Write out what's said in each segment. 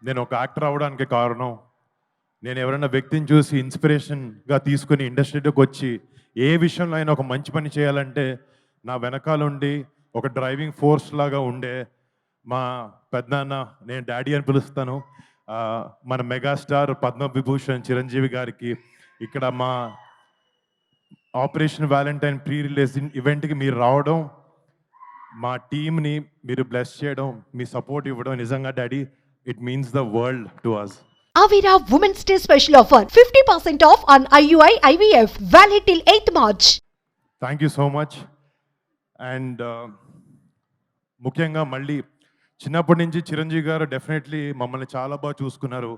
నేను ఒక యాక్టర్ అవ్వడానికి కారణం, నేను ఎవరైనా వ్యక్తిని చూసి ఇన్స్పిరేషన్గా తీసుకుని ఇండస్ట్రీలోకి వచ్చి ఏ విషయంలో అయినా ఒక మంచి పని చేయాలంటే నా వెనకాలండి ఒక డ్రైవింగ్ ఫోర్స్ లాగా ఉండే మా పెద్దనాన్న, నేను డాడీ అని పిలుస్తాను, మన మెగాస్టార్ పద్మవిభూషణ్ చిరంజీవి గారికి ఇక్కడ మా ఆపరేషన్ వ్యాలంటైన్ ప్రీ రిలీజ్ ఈవెంట్కి మీరు రావడం, మా టీమ్ని మీరు బ్లెస్ చేయడం, మీ సపోర్ట్ ఇవ్వడం నిజంగా daddy, it means the world to us. Avira Women's Day special offer 50% off on IUI IVF valid till 8th March. Thank you so much. And ముఖ్యంగా మళ్ళీ చిన్నప్పటి నుంచి చిరంజీవి గారు డెఫినెట్లీ మమ్మల్ని చాలా బాగా చూసుకున్నారు,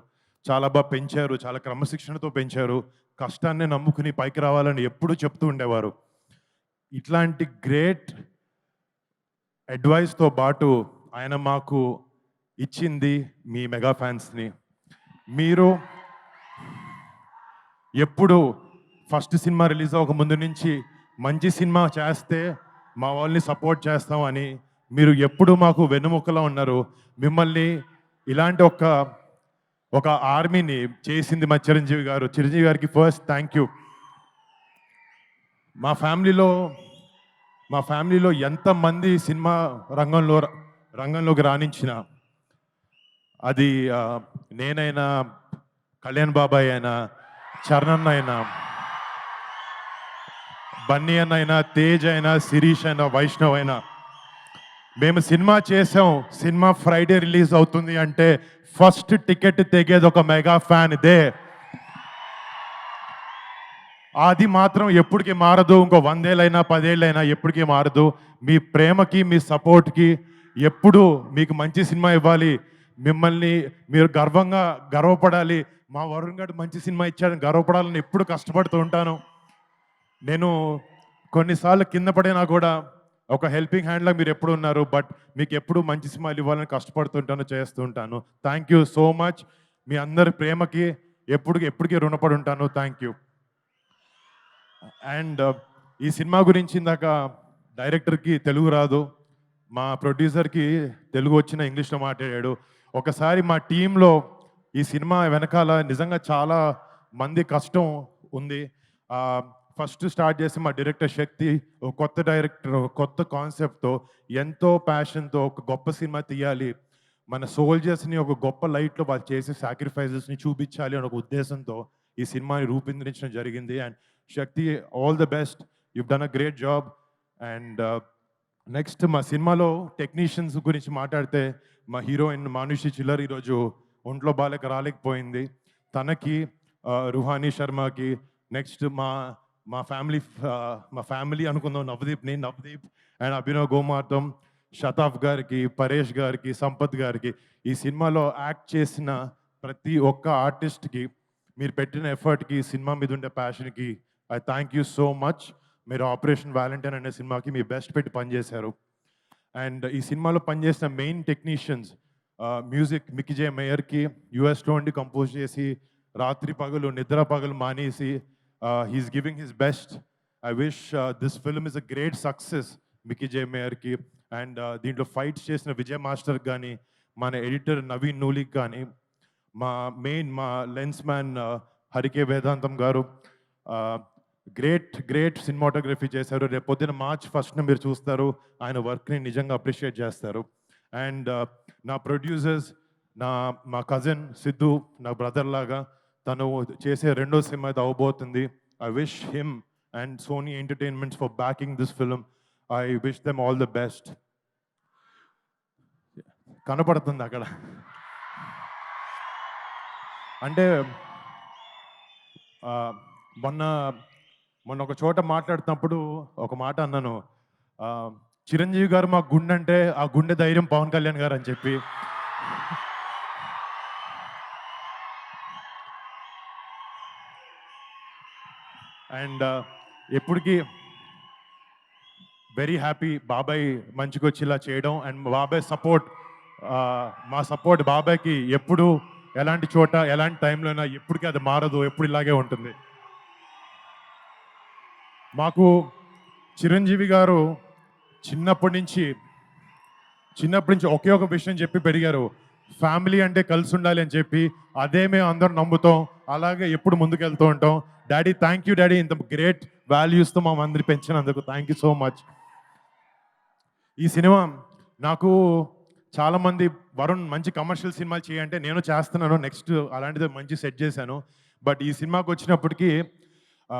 చాలా బాగా పెంచారు, చాలా క్రమశిక్షణతో పెంచారు, కష్టాన్ని నమ్ముకుని పైకి రావాలని ఎప్పుడూ చెప్తూ ఉండేవారు. ఇట్లాంటి గ్రేట్ అడ్వైస్తో పాటు ఆయన మాకు ఇచ్చింది మీ మెగా ఫ్యాన్స్ని. మీరు ఎప్పుడు ఫస్ట్ సినిమా రిలీజ్ అవ్వక ముందు నుంచి మంచి సినిమా చేస్తే మా వాళ్ళని సపోర్ట్ చేస్తామని మీరు ఎప్పుడు మాకు వెన్నుముక్కలో ఉన్నారు. మిమ్మల్ని ఇలాంటి ఒక ఆర్మీని చేసింది మా చిరంజీవి గారు. చిరంజీవి గారికి ఫస్ట్ థ్యాంక్ యూ. మా ఫ్యామిలీలో ఎంతమంది సినిమా రంగంలోకి రాణించిన, అది నేనైనా, కళ్యాణ్ బాబాయ్ అయినా, చరణ్ అయినా, బన్నీ అన్న అయినా, తేజ్ అయినా, శిరీష్ అయినా, వైష్ణవ్ అయినా, మేము సినిమా చేసాం, సినిమా ఫ్రైడే రిలీజ్ అవుతుంది అంటే ఫస్ట్ టికెట్ తెగేది ఒక మెగా ఫ్యాన్ ఇదే. అది మాత్రం ఎప్పటికీ మారదు. ఇంకో 100 ఏళ్ళైనా 10 ఏళ్ళైనా ఎప్పటికీ మారదు. మీ ప్రేమకి, మీ సపోర్ట్కి ఎప్పుడు మీకు మంచి సినిమా ఇవ్వాలి, మిమ్మల్ని మీరు గర్వపడాలి, మా వరుణ్ గారు మంచి సినిమా ఇచ్చాడని గర్వపడాలని ఎప్పుడు కష్టపడుతూ ఉంటాను. నేను కొన్నిసార్లు కింద పడినా కూడా ఒక హెల్పింగ్ హ్యాండ్లా మీరు ఎప్పుడు ఉన్నారు. బట్ మీకు ఎప్పుడు మంచి సినిమాలు ఇవ్వాలని కష్టపడుతుంటాను, చేస్తూ ఉంటాను. Thank you so much. మీ అందరి ప్రేమకి ఎప్పటికీ రుణపడి ఉంటాను. Thank you. అండ్ ఈ సినిమా గురించి ఇందాక డైరెక్టర్కి తెలుగు రాదు, మా ప్రొడ్యూసర్కి తెలుగు వచ్చిన ఇంగ్లీష్లో మాట్లాడాడు. ఒకసారి మా టీంలో ఈ సినిమా వెనకాల నిజంగా చాలా మంది కష్టం ఉంది. ఫస్ట్ స్టార్ట్ చేసి మా డైరెక్టర్ శక్తి, ఒక కొత్త డైరెక్టర్, కొత్త కాన్సెప్ట్తో, ఎంతో ప్యాషన్తో ఒక గొప్ప సినిమా తీయాలి, మన సోల్జర్స్ని ఒక గొప్ప లైట్లో వాళ్ళు చేసే సాక్రిఫైజెస్ని చూపించాలి అనే ఒక ఉద్దేశంతో ఈ సినిమాని రూపొందించడం జరిగింది. And Shakti, all the best, you done a great job. And next మా సినిమాలో టెక్నీషియన్స్ గురించి మాట్లాడితే, మా హీరోయిన్ మానుషి చిల్లర్ ఈరోజు ఒంట్లో బాలేక రాలేకపోయింది. తనకి, రుహానీ శర్మకి, నెక్స్ట్ మా ఫ్యామిలీ అనుకుందాం, నవదీప్ అండ్ అభినవ్ గోమార్తం, షతాఫ్ గారికి, పరేష్ గారికి, సంపత్ గారికి, ఈ సినిమాలో యాక్ట్ చేసిన ప్రతి ఒక్క ఆర్టిస్ట్కి మీరు పెట్టిన ఎఫర్ట్కి, సినిమా మీద ఉండే ప్యాషన్కి I thank you so much. మీరు ఆపరేషన్ వ్యాలంటైన్ అనే సినిమాకి మీ బెస్ట్ పెట్టి పనిచేశారు. అండ్ ఈ సినిమాలో పనిచేసిన main technicians, music Mickey J మేయర్కి, యూఎస్లో ఉండి కంపోజ్ చేసి రాత్రి పగలు నిద్ర పగలు మానేసి he's giving his best. I wish this film is a great success Mickey J మేయర్కి. అండ్ దీంట్లో ఫైట్స్ చేసిన విజయ్ మాస్టర్ కానీ, మన ఎడిటర్ నవీన్ నూలిక్ కానీ, మా లెన్స్ మ్యాన్ హరికే వేదాంతం గారు గ్రేట్ సినిమాటోగ్రఫీ చేశారు. రేపు పొద్దున March 1st మీరు చూస్తారు, ఆయన వర్క్ని నిజంగా అప్రిషియేట్ చేస్తారు. అండ్ నా ప్రొడ్యూసర్స్, మా కజిన్ సిద్ధు, నా బ్రదర్ లాగా, తను చేసే రెండో సినిమా ఇది అవబోతుంది. I wish him and Sony entertainments for backing this film. I wish them all the best. కనపడుతుంది అక్కడ అంటే మొన్న ఒక చోట మాట్లాడుతున్నప్పుడు ఒక మాట అన్నాను, చిరంజీవి గారు మా గుండె అంటే ఆ గుండె ధైర్యం పవన్ కళ్యాణ్ గారు అని చెప్పి. అండ్ ఎప్పటికీ వెరీ హ్యాపీ బాబాయ్ మంచిగా వచ్చి ఇలా చేయడం. అండ్ బాబాయ్ సపోర్ట్, మా సపోర్ట్ బాబాయ్కి ఎప్పుడు ఎలాంటి చోట ఎలాంటి టైంలో అయినా ఎప్పటికీ అది మారదు, ఎప్పుడు ఇలాగే ఉంటుంది. మాకు చిరంజీవి గారు చిన్నప్పటి నుంచి ఒకే ఒక విషయం చెప్పి పెరిగారు, ఫ్యామిలీ అంటే కలిసి ఉండాలి అని చెప్పి అదే మేము అందరం నమ్ముతాం, అలాగే ఎప్పుడు ముందుకెళ్తూ ఉంటాం. డాడీ, థ్యాంక్ యూ డాడీ, ఇంత గ్రేట్ వాల్యూస్తో మా అందరి పెంచినందుకు థ్యాంక్ యూ సో మచ్. ఈ సినిమా నాకు చాలామంది వరుణ్ మంచి కమర్షియల్ సినిమాలు చేయంటే నేను చేస్తున్నాను, నెక్స్ట్ అలాంటిది మంచి సెట్ చేశాను. బట్ ఈ సినిమాకి వచ్చినప్పటికీ ఆ,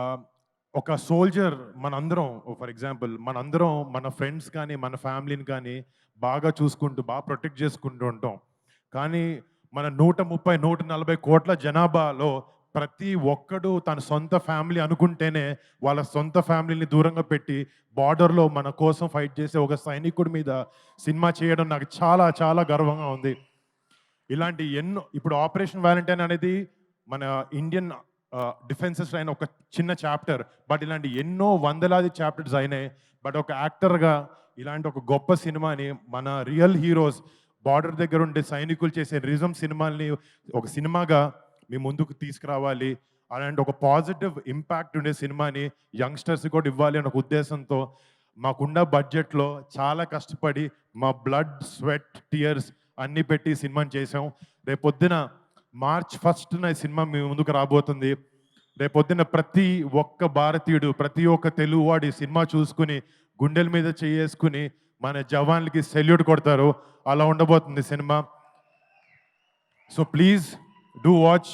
ఒక సోల్జర్ మనందరం, ఫర్ ఎగ్జాంపుల్ మనందరం మన ఫ్రెండ్స్ కానీ మన ఫ్యామిలీని కానీ బాగా చూసుకుంటూ బాగా ప్రొటెక్ట్ చేసుకుంటూ ఉంటాం. కానీ మన 130-140 కోట్ల జనాభాలో ప్రతి ఒక్కడు తన సొంత ఫ్యామిలీ అనుకుంటేనే వాళ్ళ సొంత ఫ్యామిలీని దూరంగా పెట్టి బార్డర్లో మన కోసం ఫైట్ చేసే ఒక సైనికుడి మీద సినిమా చేయడం నాకు చాలా చాలా గర్వంగా ఉంది. ఇలాంటి ఎన్నో, ఇప్పుడు ఆపరేషన్ వ్యాలంటైన్ అనేది మన ఇండియన్ డిఫెన్సెస్ అయిన ఒక చిన్న చాప్టర్, బట్ ఇలాంటి ఎన్నో వందలాది చాప్టర్స్ అయినాయి. బట్ ఒక యాక్టర్గా ఇలాంటి ఒక గొప్ప సినిమాని మన రియల్ హీరోస్ బార్డర్ దగ్గర ఉండే సైనికులు చేసే రిజం సినిమాల్ని ఒక సినిమాగా మీ ముందుకు తీసుకురావాలి, అలాంటి ఒక పాజిటివ్ ఇంపాక్ట్ ఉండే సినిమాని యంగ్స్టర్స్ కూడా ఇవ్వాలి అనే ఒక ఉద్దేశంతో మాకున్న బడ్జెట్లో చాలా కష్టపడి మా బ్లడ్, స్వెట్, టీయర్స్ అన్నీ పెట్టి సినిమాని చేసాం. రేపొద్దున March 1న ఈ సినిమా మీ ముందుకు రాబోతుంది. రేపొద్దున ప్రతి ఒక్క భారతీయుడు, ప్రతి ఒక్క తెలుగువాడు ఈ సినిమా చూసుకుని గుండెల మీద చేసుకుని మన జవాన్లకి సెల్యూట్ కొడతారు. అలా ఉండబోతుంది సినిమా. సో ప్లీజ్ డూ వాచ్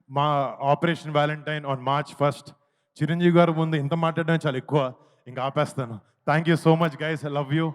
మా Operation Valentine on March 1st. Chiranjeevi garu ముందు ఇంత మాట్లాడడం చాలా ఎక్కువ, ఇంకా ఆపేస్తాను. Thank you so much guys, I love you.